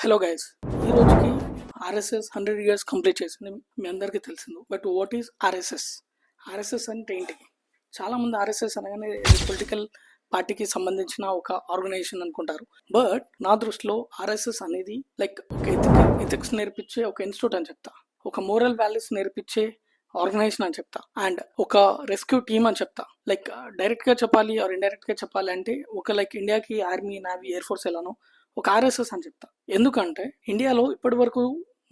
Hello guys, ఈ రోజుకి RSS 100 years complete చేసింది. మీ అందరికీ తెలిసింది. But what is RSS? RSS అంటే ఏంటి? చాలామంది ఆర్ఎస్ఎస్ అనగానే పొలిటికల్ పార్టీకి సంబంధించిన ఒక ఆర్గనైజేషన్ అనుకుంటారు. బట్ నా దృష్టిలో ఆర్ఎస్ఎస్ అనేది లైక్ ఒక ఎథిక్స్ నేర్పించే ఒక ఇన్స్టిట్యూట్ అని చెప్తా, ఒక మోరల్ వాల్యూస్ నేర్పించే ఆర్గనైజేషన్ అని చెప్తా, అండ్ ఒక రెస్క్యూ టీమ్ అని చెప్తా. లైక్ డైరెక్ట్గా చెప్పాలి ఆర్ ఇండైరెక్ట్గా చెప్పాలి అంటే ఒక లైక్ ఇండియాకి ఆర్మీ, నేవీ, ఎయిర్ ఫోర్స్ ఎలానో ఒక ఆర్ఎస్ఎస్ అని చెప్తా. ఎందుకంటే ఇండియాలో ఇప్పటి వరకు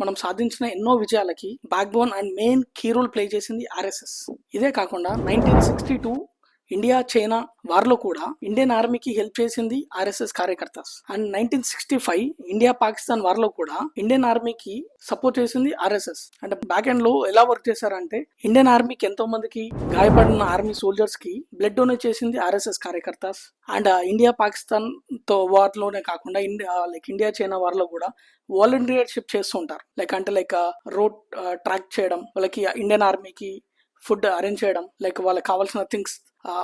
మనం సాధించిన ఎన్నో విజయాలకి backbone and main key role play చేసింది ఆర్ఎస్ఎస్. ఇదే కాకుండా 1962 ఇండియా చైనా వార్లో కూడా ఇండియన్ ఆర్మీకి హెల్ప్ చేసింది ఆర్ఎస్ఎస్ కార్యకర్తస్. అండ్ 1965 ఇండియా పాకిస్తాన్ వార్లో కూడా ఇండియన్ ఆర్మీకి సపోర్ట్ చేసింది ఆర్ఎస్ఎస్. అంటే బ్యాక్ ఎండ్ లో ఎలా వర్క్ చేశారంటే ఇండియన్ ఆర్మీకి ఎంతో మందికి గాయపడిన ఆర్మీ సోల్జర్స్ కి బ్లడ్ డొనేట్ చేసింది ఆర్ఎస్ఎస్ కార్యకర్తస్. అండ్ ఇండియా పాకిస్తాన్ తో వార్ లోనే కాకుండా ఇండియా చైనా వార్ లో కూడా వాలంటీర్షిప్ చేస్తూ ఉంటారు. లైక్ రోడ్ ట్రాక్ చేయడం, వాళ్ళకి ఇండియన్ ఆర్మీకి ఫుడ్ అరేంజ్ చేయడం, లైక్ వాళ్ళకి కావాల్సిన థింగ్స్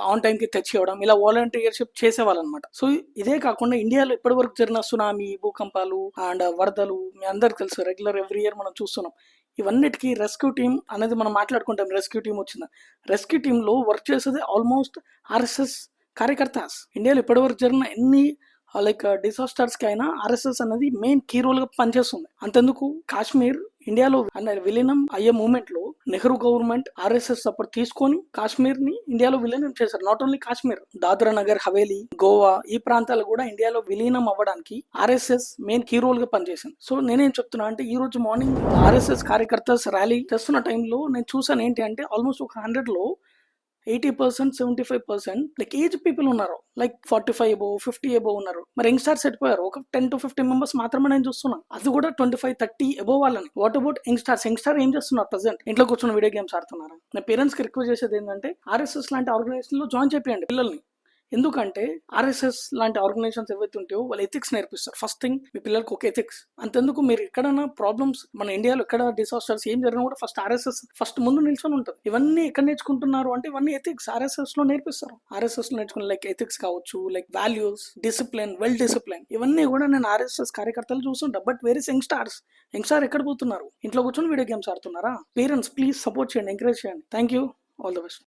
ఆన్ టైం కి తెచ్చి ఇవ్వడం, ఇలా వాలంటీర్షిప్ చేసేవాళ్ళు అనమాట. సో ఇదే కాకుండా ఇండియాలో ఇప్పటి వరకు జరిగిన సునామీ, భూకంపాలు అండ్ వరదలు మీ అందరికి తెలుసు, రెగ్యులర్ ఎవ్రీ ఇయర్ మనం చూస్తున్నాం. ఇవన్నిటికీ రెస్క్యూ టీమ్ అనేది మనం మాట్లాడుకుంటాం. రెస్క్యూ టీమ్ వచ్చింది. రెస్క్యూ టీమ్ లో వర్క్ చేసేది ఆల్మోస్ట్ ఆర్ఎస్ఎస్ కార్యకర్తాస్. ఇండియాలో ఇప్పటి వరకు జరిగిన ఎన్ని డిసాస్టర్స్ కి అయినా ఆర్ఎస్ఎస్ అనేది మెయిన్ కీ రోల్ గా పనిచేస్తుంది. అంతెందుకు కాశ్మీర్ ఇండియాలో విలీనం అయ్యే మూమెంట్ లో నెహ్రూ గవర్నమెంట్ ఆర్ఎస్ఎస్ సపోర్ట్ తీసుకొని కాశ్మీర్ ని ఇండియాలో విలీనం చేశారు. నాట్ ఓన్లీ కాశ్మీర్, దాద్రా నగర్ హవేలీ, గోవా ఈ ప్రాంతాలు కూడా ఇండియాలో విలీనం అవ్వడానికి ఆర్ఎస్ఎస్ మెయిన్ కీ రోల్ గా పనిచేసింది. సో నేనేం చెప్తున్నా అంటే ఈ రోజు మార్నింగ్ ఆర్ఎస్ఎస్ కార్యకర్తస్ ర్యాలీ చేస్తున్న టైంలో నేను చూసాను ఏంటి అంటే ఆల్మోస్ట్ ఒక 100 లో 80%, 75% లైక్ ఏజ్ పీపుల్ ఉన్నారు. లైక్ 45 అబో, 50 అబో ఉన్నారు. మరి యంగ్స్టర్స్ సెట్టిపోయారు. ఒక 10 to 15 మెంబర్స్ మాత్రమే నేను చూస్తున్నాను. అది కూడా 25, 30 అబో వాళ్ళని. వాట్ అబౌట్ యంగ్స్టర్ ఏం చేస్తున్నారు? ప్రెసెంట్ ఇంట్లో కూర్చొని వీడియో గేమ్స్ ఆడుతున్నారు. నా పేరెంట్స్ కి రిక్వెస్ట్ చేసేది ఏంటంటే ఆర్ఎస్ఎస్ లాంటి ఆర్గనైజేషన్ లో జాయిన్ చేయండి పిల్లల్ని. ఎందుకంటే ఆర్ఎస్ఎస్ లాంటి ఆర్గనైజేషన్స్ ఏవైతే ఉంటాయో వాళ్ళు ఎథిక్స్ నేర్పిస్తారు. ఫస్ట్ థింగ్ మీ పిల్లలకు ఒక ఎథిక్స్. అంతెందుకు మీరు ఎక్కడైనా ప్రాబ్లమ్స్, మన ఇండియాలో ఎక్కడ డిసాస్టర్స్ ఏం జరిగినా కూడా ఫస్ట్ ఆర్ఎస్ఎస్ ఫస్ట్ ముందు నిల్చొని ఉంటుంది. ఇవన్నీ ఎక్కడ నేర్చుకుంటున్నారు అంటే ఇవన్నీ ఎథిక్స్ ఆర్ఎస్ఎస్ లో నేర్పిస్తారు. ఆర్ఎస్ఎస్ లో నేర్చుకుని లైక్ ఎథిక్స్ కావచ్చు, like values, discipline, well discipline, ఇవన్నీ కూడా నేను ఆర్ఎస్ఎస్ కార్యకర్తలు చూస్తుంటా. బట్ వేరే యంగ్స్టార్ ఎక్కడ పోతున్నారు? ఇంట్లో కూర్చొని వీడియో గేమ్స్ ఆడుతున్నారా? పేరెంట్స్ ప్లీజ్ సపోర్ట్ చేయండి, ఎంకరేజ్ చేయండి. Thank you. All the best.